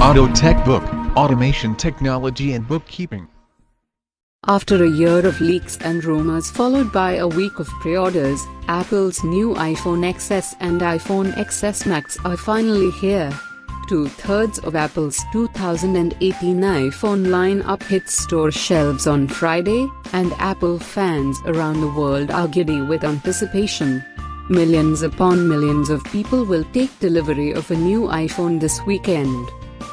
Auto Tech Book, Automation Technology and Bookkeeping. After a year of leaks and rumors followed by a week of pre-orders, Apple's new iPhone XS and iPhone XS Max are finally here. Two-thirds of Apple's 2018 iPhone lineup hit store shelves on Friday, and Apple fans around the world are giddy with anticipation. Millions upon millions of people will take delivery of a new iPhone this weekend.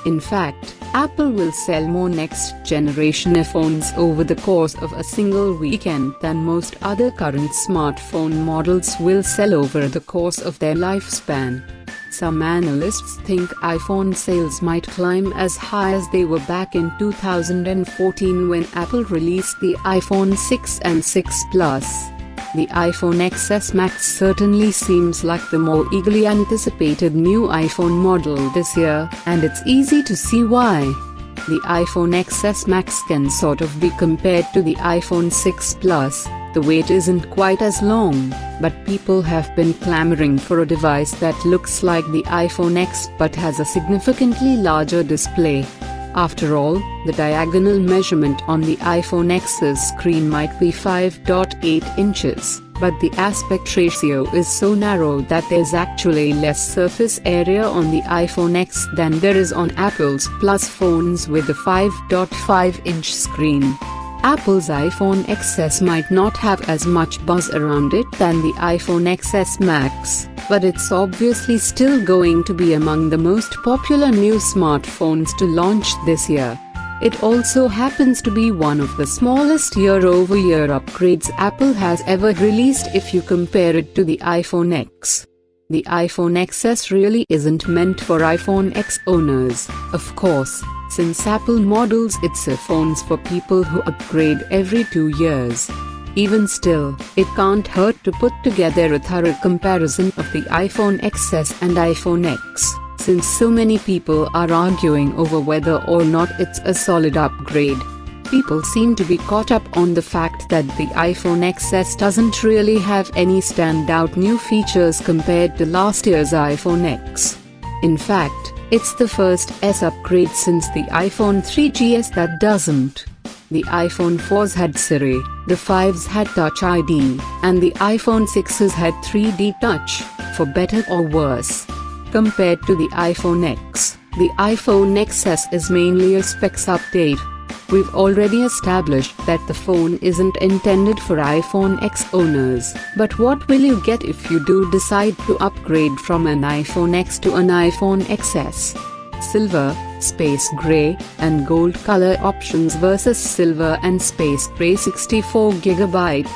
In fact, Apple will sell more next-generation iPhones over the course of a single weekend than most other current smartphone models will sell over the course of their lifespan. Some analysts think iPhone sales might climb as high as they were back in 2014 when Apple released the iPhone 6 and 6 Plus. The iPhone XS Max certainly seems like the more eagerly anticipated new iPhone model this year, and it's easy to see why. The iPhone XS Max can sort of be compared to the iPhone 6 Plus. The wait isn't quite as long, but people have been clamoring for a device that looks like the iPhone X but has a significantly larger display. After all, the diagonal measurement on the iPhone X's screen might be 5.8 inches, but the aspect ratio is so narrow that there's actually less surface area on the iPhone X than there is on Apple's Plus phones with a 5.5-inch screen. Apple's iPhone XS might not have as much buzz around it than the iPhone XS Max, but it's obviously still going to be among the most popular new smartphones to launch this year. It also happens to be one of the smallest year-over-year upgrades Apple has ever released if you compare it to the iPhone X. The iPhone XS really isn't meant for iPhone X owners, of course, since Apple models its phones for people who upgrade every 2 years. Even still, it can't hurt to put together a thorough comparison of the iPhone XS and iPhone X, since so many people are arguing over whether or not it's a solid upgrade. People seem to be caught up on the fact that the iPhone XS doesn't really have any standout new features compared to last year's iPhone X. In fact, it's the first S upgrade since the iPhone 3GS that doesn't. The iPhone 4s had Siri, the 5s had Touch ID, and the iPhone 6s had 3D Touch, for better or worse. Compared to the iPhone X, the iPhone XS is mainly a specs update. We've already established that the phone isn't intended for iPhone X owners, but what will you get if you do decide to upgrade from an iPhone X to an iPhone XS? Silver, space gray, and gold color options versus silver and space gray 64GB,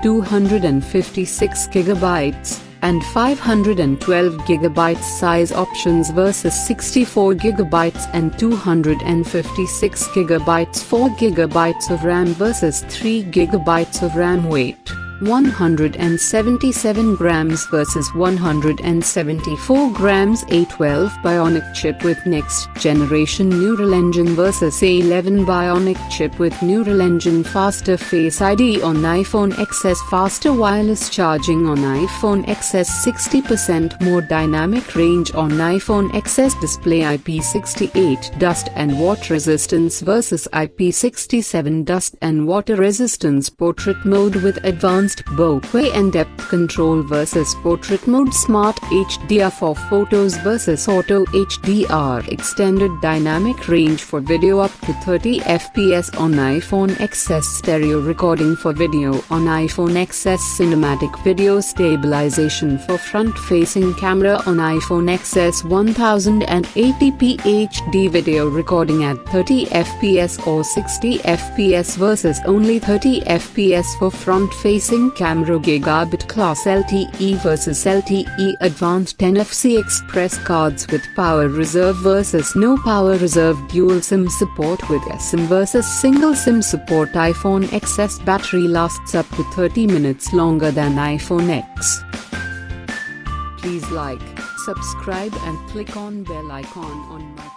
256GB, and 512GB size options versus 64GB and 256GB, 4GB of RAM versus 3GB of RAM. Weight 177 grams versus 174 grams. A12 Bionic chip with next generation neural engine versus A11 Bionic chip with neural engine. Faster Face ID on iPhone XS, faster wireless charging on iPhone XS, 60% more dynamic range on iPhone XS. Display IP68 dust and water resistance versus IP67 dust and water resistance. Portrait mode with advanced bokeh and depth control versus portrait mode. Smart HDR for photos versus auto HDR. Extended dynamic range for video up to 30 fps on iPhone XS. Stereo recording for video on iPhone XS. Cinematic video stabilization for front-facing camera on iPhone XS. 1080p HD video recording at 30 fps or 60 fps versus only 30 fps for front-facing camera. Gigabit class LTE versus LTE advanced NFC express cards with power reserve versus no power reserve. Dual SIM support with eSIM versus single SIM support. iPhone XS battery lasts up to 30 minutes longer than iPhone X. Please like, subscribe and click on bell icon on my